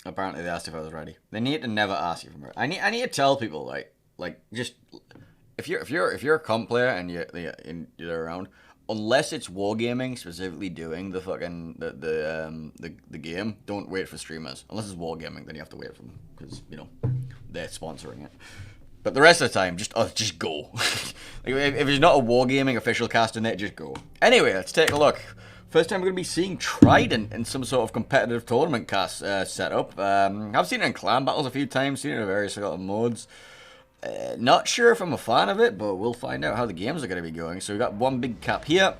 Apparently they asked if I was ready. They need to never ask you for me. I need to tell people like just if you're a comp player and you're around, unless it's wargaming specifically doing the fucking the game, don't wait for streamers. Unless it's wargaming, then you have to wait for them because they're sponsoring it. But the rest of the time, just go. Like, if there's not a wargaming official cast in it, just go. Anyway, let's take a look. First time we're going to be seeing Trident in some sort of competitive tournament cast setup. I've seen it in clan battles a few times, seen it in various sort of modes. Not sure if I'm a fan of it, but we'll find out how the games are going to be going. So we've got one big cap here.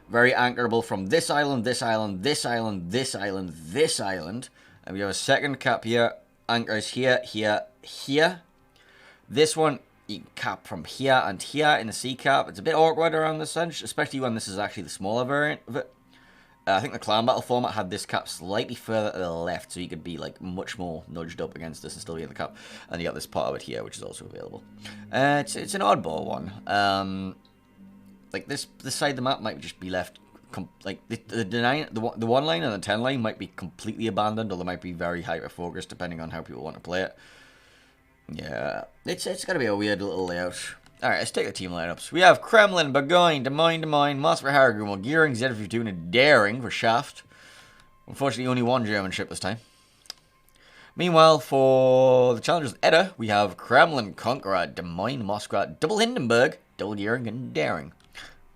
Very anchorable from this island, this island, this island, this island, this island. And we have a second cap here. Anchors here, here, here. This one, you can cap from here and here in the sea cap. It's a bit awkward around this edge, especially when this is actually the smaller variant of it. I think the clan battle format had this cap slightly further to the left, so you could be like much more nudged up against this and still be in the cap. And you got this part of it here, which is also available. It's an oddball one. Like this side of the map might just be left. Like the 1 line and the 10 line might be completely abandoned, or they might be very hyper focused depending on how people want to play it. Yeah, it's gonna be a weird little layout. Alright, let's take the team lineups. We have Kremlin, Burgoyne, Des Moines, Moskva, Haragumo, Gearing, Z52, and Daring for Shaft. Unfortunately, only one German ship this time. Meanwhile, for the challengers EDDA, we have Kremlin, Conqueror, Des Moines, Moskva, double Hindenburg, double Gearing, and Daring.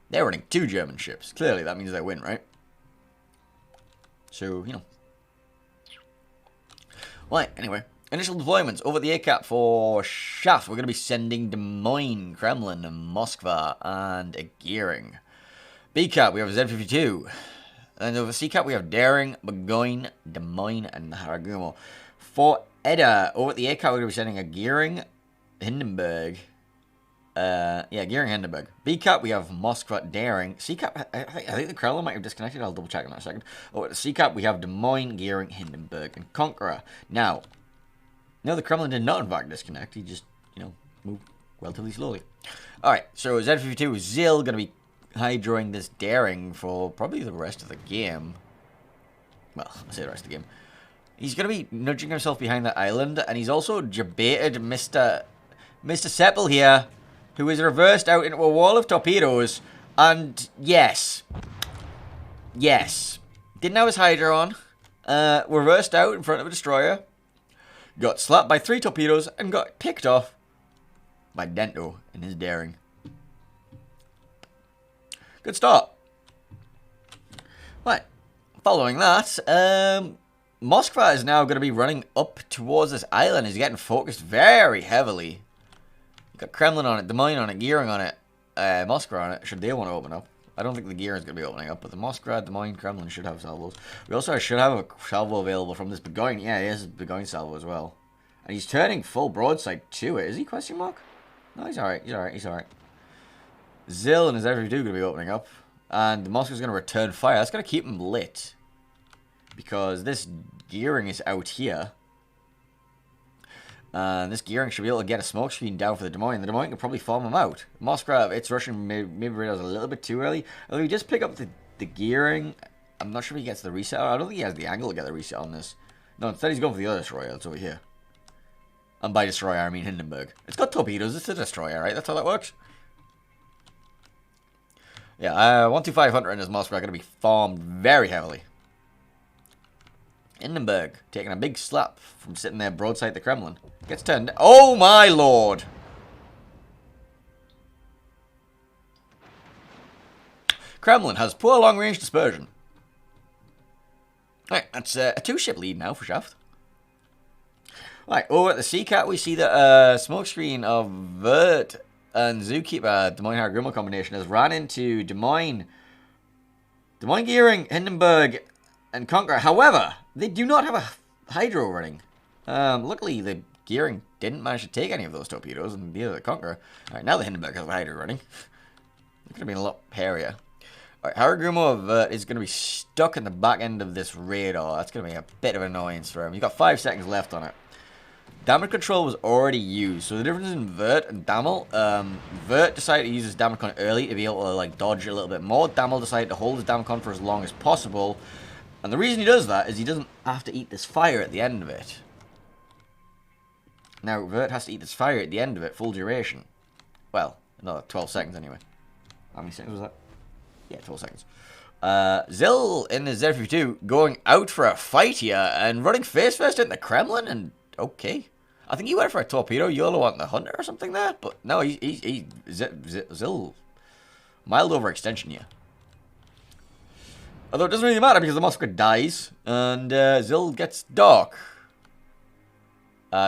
They're running 2 German ships. Clearly, that means they win, right? So, Right, anyway. Initial deployments over the ACAP for Shaft. We're going to be sending Des Moines, Kremlin, Moskva, and Gearing. BCAP, we have Z52. And over CCAP, we have Daring, Burgoyne, Des Moines, and Haragumo. For EDDA, over at the ACAP, we're going to be sending a Gearing, Hindenburg. Gearing, Hindenburg. BCAP, we have Moskva, Daring. CCAP, I think the Kremlin might have disconnected. I'll double check in that a second. Over at the CCAP, we have Des Moines, Gearing, Hindenburg, and Conqueror. Now, no, the Kremlin did not in fact disconnect. He just, moved relatively slowly. Alright, so Z52 is Zill going to be hydroing this Daring for probably the rest of the game. Well, I'll say the rest of the game. He's going to be nudging himself behind that island, and he's also debated Mr. Seppel here, who is reversed out into a wall of torpedoes, and yes, didn't have his Hydra on, reversed out in front of a destroyer, got slapped by 3 torpedoes, and got picked off by Dento in his Daring. Good start. Right, following that, Moskva is now going to be running up towards this island. He's getting focused very heavily. You've got Kremlin on it, Des Moines on it, Gearing on it, Moskva on it, should they want to open up. I don't think the Gearing is going to be opening up, but the Moskva, Des Moines, Kremlin should have salvos. We also should have a salvo available from this Burgoyne. Yeah, he has a Burgoyne salvo as well. And he's turning full broadside to it. Is he, question mark? No, he's alright. He's alright. Zill and his Z52 going to be opening up. And the Moskva's going to return fire. That's going to keep him lit. Because this Gearing is out here. And this Gearing should be able to get a smoke screen down for the Des Moines. The Des Moines can probably farm him out. Moskva, it's rushing maybe realized a little bit too early. Although we just pick up the Gearing. I'm not sure if he gets the reset. I don't think he has the angle to get the reset on this. No, instead he's going for the other destroyer. That's over here. And by destroyer, I mean Hindenburg. It's got torpedoes. It's a destroyer, right? That's how that works. Yeah, 12500 and his Moskva are going to be farmed very heavily. Hindenburg taking a big slap from sitting there broadside the Kremlin. Gets turned. Oh my lord! Kremlin has poor long-range dispersion. Right, that's a 2-ship lead now for Shaft. Right, over at the CCAT, we see that smokescreen of Vert and Zookeeper, Des Moines Haragumo combination, has ran into Des Moines Gearing, Hindenburg, and Conqueror. However, they do not have a Hydro running. Luckily, the Gearing didn't manage to take any of those torpedoes, and neither the Conqueror. Alright, now the Hindenburg has a Hydro running. It could have been a lot hairier. Alright, Haragumo of Vert is going to be stuck in the back end of this radar. That's going to be a bit of an annoyance for him. You've got 5 seconds left on it. Damage control was already used, so the difference in Vert and Damel, Vert decided to use his Damacon early to be able to like dodge a little bit more. Damel decided to hold his Damacon for as long as possible, And the reason he does that is he doesn't have to eat this fire at the end of it. Now, Vert has to eat this fire at the end of it, full duration. Well, another 12 seconds anyway. How many seconds was that? Yeah, 12 seconds. Zill in the Z52 going out for a fight here and running face first in the Kremlin, and okay. I think he went for a torpedo, YOLO on the Hunter or something there, but no, Zill mild overextension here. Although it doesn't really matter because the Moskva dies and Zill gets dark.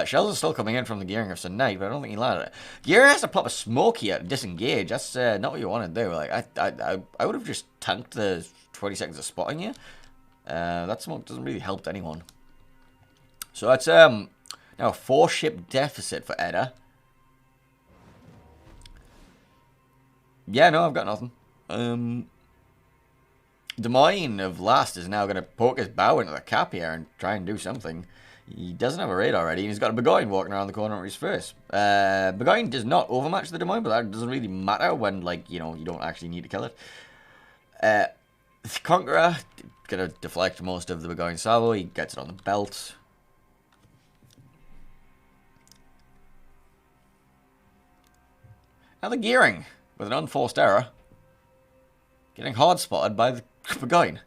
Shells are still coming in from the gearing of Tonight, but I don't think he landed it. Gearing has to pop a smoke here to disengage. That's not what you want to do. Like I would have just tanked the 20 seconds of spotting you. That smoke doesn't really help anyone. So that's now a 4-ship deficit for EDDA. Yeah, no, I've got nothing. Des Moines of Last is now going to poke his bow into the cap here and try and do something. He doesn't have a raid already, and he's got a Burgoyne walking around the corner of his face. Burgoyne does not overmatch the Des Moines, but that doesn't really matter when, like, you know, you don't actually need to kill it. Conqueror going to deflect most of the Burgoyne salvo. He gets it on the belt. Now the gearing, with an unforced error, getting hard spotted by the Burgoyne.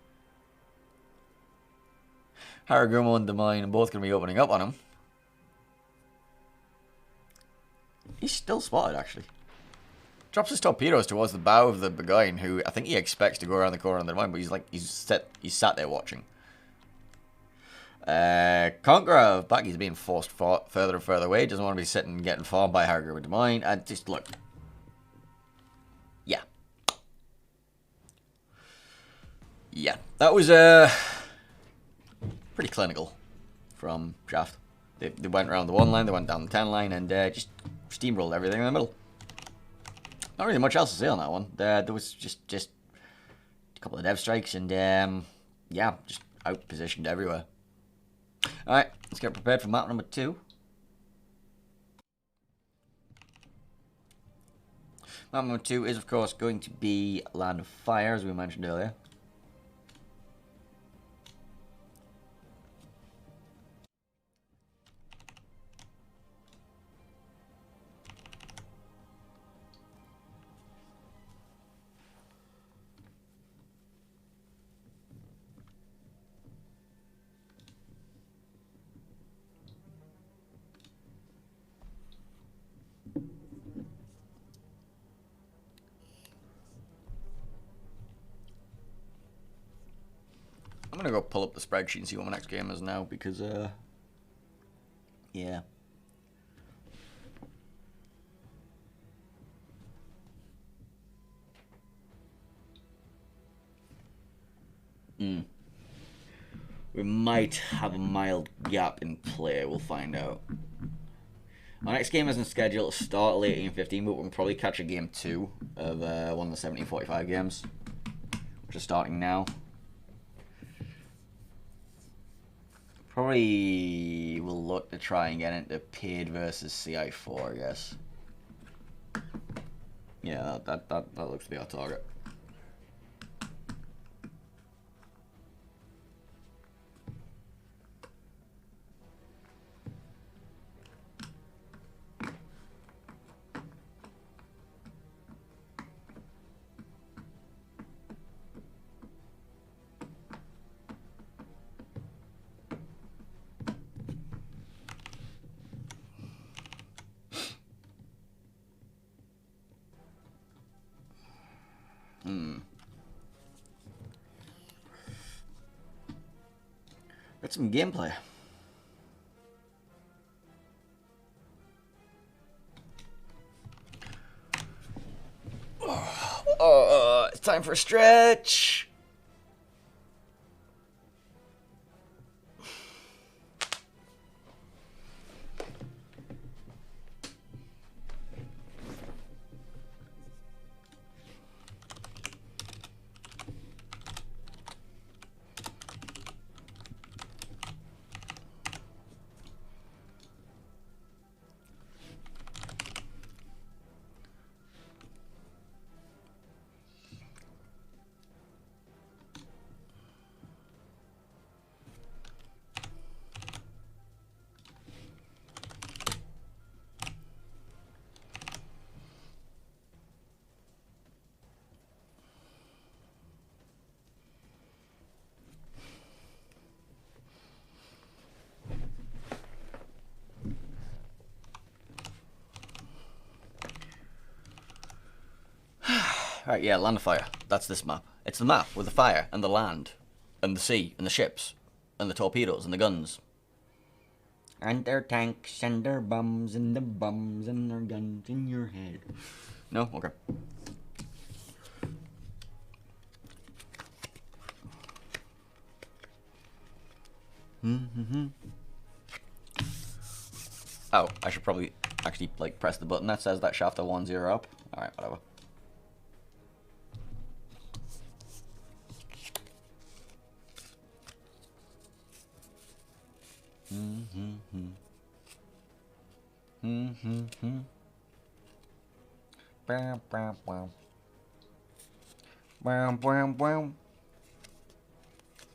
Haragumo and Des Moines are both going to be opening up on him. He's still spotted, actually. Drops his torpedoes towards the bow of the Burgoyne, who I think he expects to go around the corner on the Des Moines, but he's sat there watching. Conqueror of Baggy's being forced further and further away. Doesn't want to be sitting and getting farmed by Haragumo and Des Moines. And just look. Yeah. Yeah. That was pretty clinical from Shaft. They went around the 1 line, they went down the 10 line, and just steamrolled everything in the middle. Not really much else to say on that one. There was just a couple of dev strikes, and yeah, just out-positioned everywhere. Alright, let's get prepared for map number 2. Map number 2 is, of course, going to be Land of Fire, as we mentioned earlier. I'm gonna go pull up the spreadsheet and see what my next game is now, because, yeah. We might have a mild gap in play, we'll find out. Our next game isn't scheduled to start late 18:15, but we'll probably catch a game 2 of one of the 1745 games, which are starting now. Probably will look to try and get into paid versus CI4, I guess. Yeah, that looks to be our target. Got some gameplay. It's time for a stretch. Alright, yeah, land of fire. That's this map. It's the map with the fire and the land and the sea and the ships and the torpedoes and the guns. And their tanks and their bombs and the bombs and their guns in your head. No? Okay. Oh, I should probably actually like press the button that says that shaft of 1-0 up. Alright, whatever. Bam, bam, bam. Bam, bam, bam.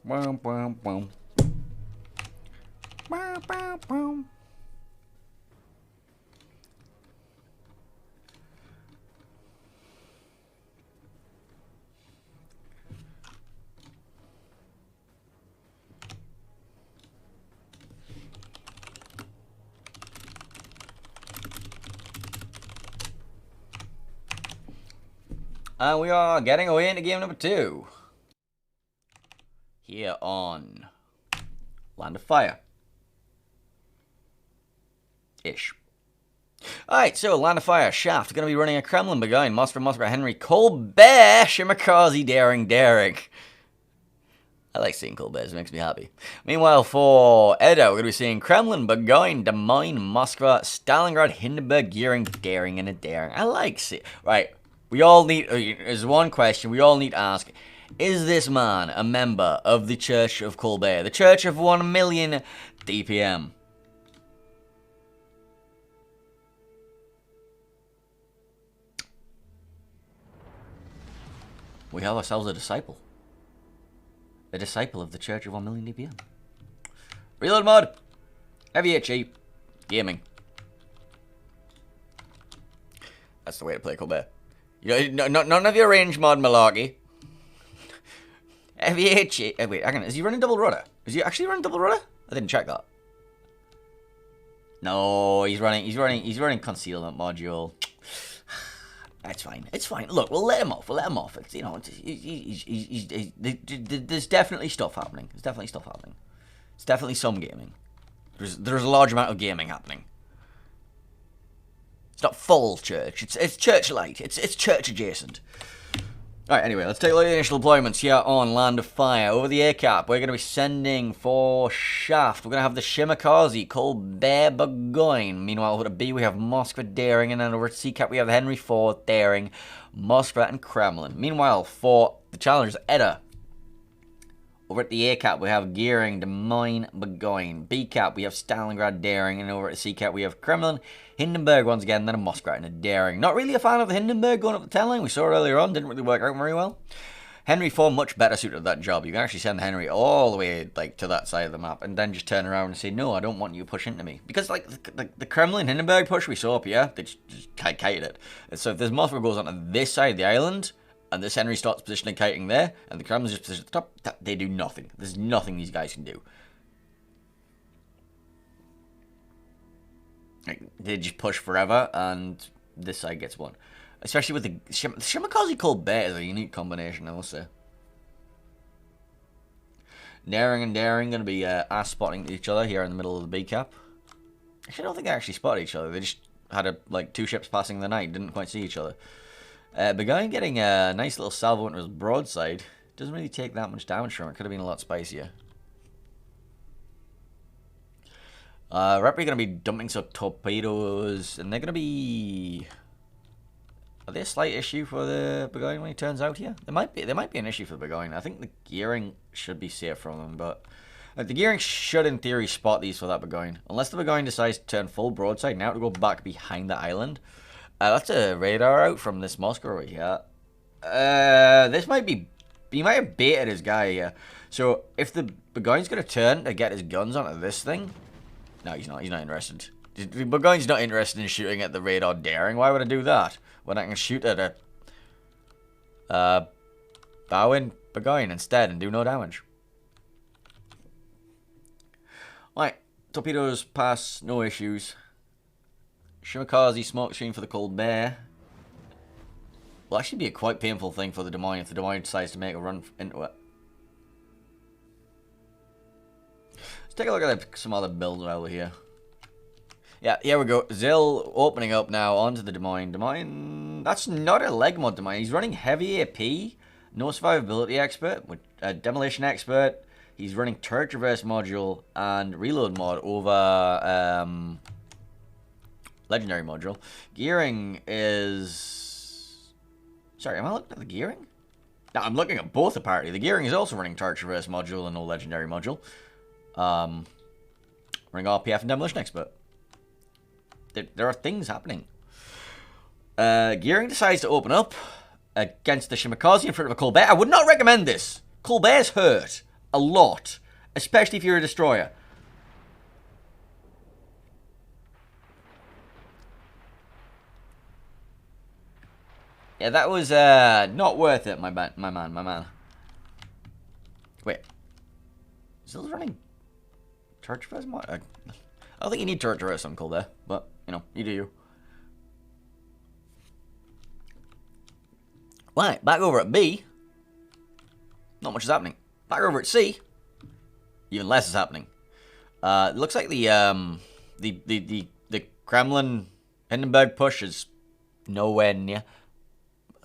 Bam, bam, bam. Bam, bam, bam. And we are getting away into game number 2. Here on Land of Fire. Ish. Alright, so Land of Fire, Shaft, going to be running a Kremlin, Beguine, Moskva, Henry, Colbert, Shimakaze, Daring. I like seeing Colbert, it makes me happy. Meanwhile, for EDDA, we're going to be seeing Kremlin, Beguine, Des Moines, Moskva, Stalingrad, Hindenburg, Gearing, Daring, and a Daring. I like see. Right. We all need, there's one question we all need to ask. Is this man a member of the Church of Colbert? The Church of 1 million DPM? We have ourselves a disciple. A disciple of the Church of 1 million DPM. Reload mod. Heavy HE. Gaming. That's the way to play Colbert. You know, none of your range mod malarkey. FEH. Wait, hang on. Is he running double rudder? Is he actually running double rudder? I didn't check that. No, he's running concealment module. That's fine. It's fine. Look, we'll let him off. It's, you know, there's definitely stuff happening. It's definitely some gaming. There's a large amount of gaming happening. It's not full church. It's church light. It's church adjacent. Alright, anyway, let's take a look at the initial deployments here on Land of Fire. Over the ACAP, we're going to be sending for Shaft. We're going to have the Shimakaze, Colbert, Beguine. Meanwhile, over to B, we have Moskva, Daring, and then over at CCAP, we have Henry IV, Daring, Moskva, and Kremlin. Meanwhile, for the challengers, EDDA. Over at the A-Cap, we have Gearing, Des Moines, Beguine. B-Cap, we have Stalingrad, Daring. And over at the C-Cap, we have Kremlin, Hindenburg once again, then a Moskva and a Daring. Not really a fan of the Hindenburg going up the 10 line. We saw it earlier on. Didn't really work out very well. Henry IV, much better suited to that job. You can actually send Henry all the way like to that side of the map and then just turn around and say, no, I don't want you to push into me. Because like the Kremlin Hindenburg push we saw up here, they just kited it. And so if this Moskva goes onto this side of the island, and this Henry starts positioning kiting there, and the Kremlin's just positioned at the top, they do nothing. There's nothing these guys can do. Like, they just push forever, and this side gets one. Especially with the Shimakaze Colbert is a unique combination, I must say. Daring and Daring going to be ass spotting each other here in the middle of the B cap. Actually, I don't think they actually spotted each other. They just had like 2 ships passing the night, didn't quite see each other. Beguine getting a nice little salvo into his broadside. Doesn't really take that much damage from it. Could have been a lot spicier. Repri going to be dumping some torpedoes. And they're going to be... Are they a slight issue for the Beguine when he turns out here? There might be an issue for Beguine. I think the Gearing should be safe from them. But the Gearing should, in theory, spot these for that Beguine. Unless the Beguine decides to turn full broadside. Now to go back behind the island. That's a radar out from this Moscow right here. This might be... He might have baited his guy here. So, if the Beguine's going to turn to get his guns onto this thing... No, he's not. He's not interested. The Beguine's not interested in shooting at the radar Daring. Why would I do that? When I can shoot at a... Bowing Beguine instead and do no damage. Right. Torpedoes pass. No issues. Shimakaze smoke screen for the Colbert. will actually be a quite painful thing for the Des Moines if the Des Moines decides to make a run into it. Let's take a look at some other builds over here. Yeah, here we go. Zill opening up now onto the Des Moines. Des Moines, that's not a leg mod Des Moines. He's running heavy AP, no survivability expert, with a demolition expert. He's running turret traverse module and reload mod over legendary module. Gearing is... Sorry, am I looking at the gearing? No, I'm looking at both apparently. The gearing is also running turret traverse module and no legendary module. Running RPF and demolition expert. There are things happening. Gearing decides to open up against the Shimakaze in front of a Colbert. I would not recommend this. Colbert's hurt a lot, especially if you're a destroyer. Yeah, that was not worth it, my man. Wait. Still running turret traverse mod? I don't think you need turret traverse on Colbert, but, you know, you do you. Right, back over at B. Not much is happening. Back over at C. Even less is happening. It looks like the Kremlin Hindenburg push is nowhere near.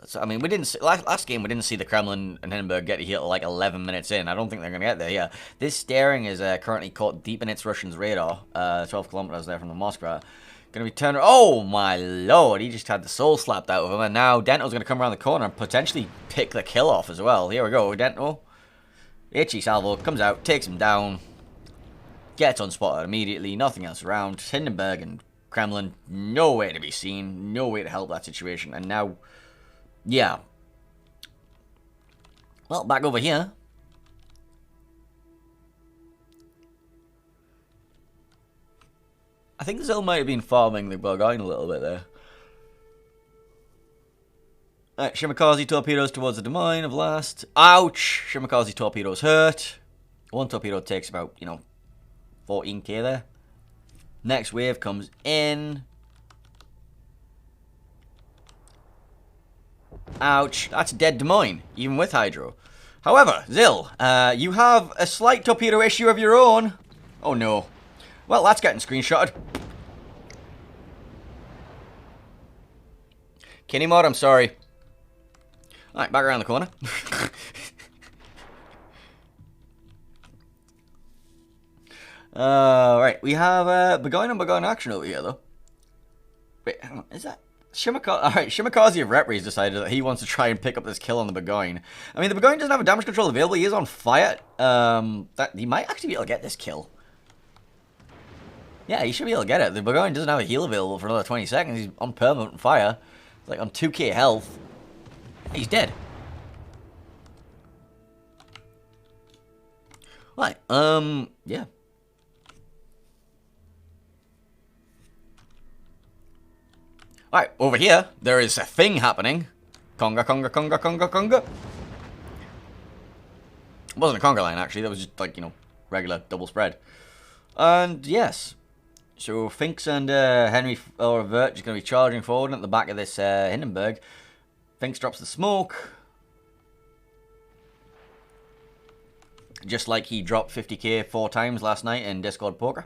So, I mean, we didn't see, last game we didn't see the Kremlin and Hindenburg get to here like 11 minutes in. I don't think they're going to get there. Yeah, this steering is currently caught deep in its Russians' radar, 12 kilometers there from the Moskva. Going to be turned. Oh my lord! He just had the soul slapped out of him, and now Dento's going to come around the corner and potentially pick the kill off as well. Here we go, Dento. Itchy salvo comes out, takes him down, gets unspotted immediately. Nothing else around. Hindenburg and Kremlin nowhere to be seen, no way to help that situation, and now. Yeah. Well, back over here. I think the Zill might have been farming the Burgoyne a little bit there. Alright, Shimakaze torpedoes towards the Des Moines of last. Ouch! Shimakaze torpedoes hurt. One torpedo takes about, 14k there. Next wave comes in. Ouch, that's dead Des Moines, even with Hydro. However, Zill, you have a slight torpedo issue of your own. Oh no. Well, that's getting screenshotted. Kenny Mod, I'm sorry. Alright, back around the corner. Right, we have Burgoyne and Burgoyne action over here, though. Wait, hang on, is that... Alright, Shimakaze of Repris decided that he wants to try and pick up this kill on the Burgoyne. I mean, the Burgoyne doesn't have a damage control available. He is on fire. He might actually be able to get this kill. Yeah, he should be able to get it. The Burgoyne doesn't have a heal available for another 20 seconds. He's on permanent fire. It's like on 2k health. He's dead. Right, yeah. Alright, over here, there is a thing happening. Conga, conga, conga, conga, conga. It wasn't a conga line, actually. That was just, like, regular double spread. And, yes. So, Finks and Henry, or Vert, is going to be charging forward at the back of this Hindenburg. Finks drops the smoke. Just like he dropped 50k 4 times last night in Discord Poker.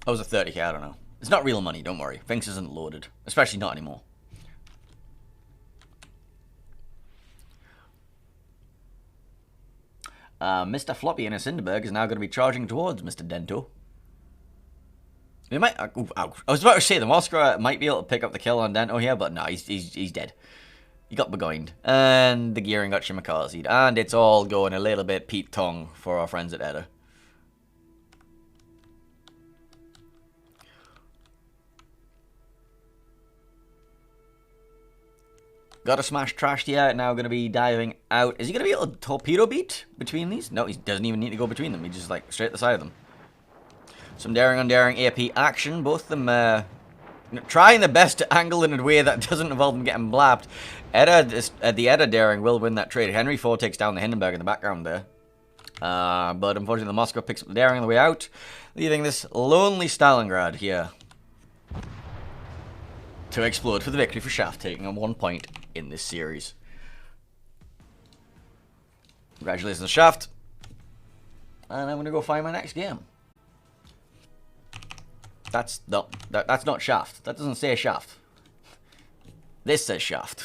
That was a 30k, I don't know. It's not real money, don't worry. Finks isn't loaded. Especially not anymore. Mr. Floppy in his Hindenburg is now going to be charging towards Mr. Dento. He might... I was about to say, the Moskva might be able to pick up the kill on Dento here, but no, he's dead. He got Burgoyned. And the gearing got Shimakaze'd. And it's all going a little bit Pete Tong for our friends at EDDA. Got a smash trashed here, now going to be diving out. Is he going to be able to torpedo beat between these? No, he doesn't even need to go between them. He just, like, straight at the side of them. Some daring on daring AP action. Both of them trying their best to angle in a way that doesn't involve them getting blapped. The EDDA daring will win that trade. Henry 4 takes down the Hindenburg in the background there. But unfortunately, the Moscow picks up the daring on the way out, leaving this lonely Stalingrad here to explode for the victory for Shaft, taking on 1 point in this series. Congratulations, Shaft. And I'm going to go find my next game. That's not Shaft. That doesn't say Shaft. This says Shaft.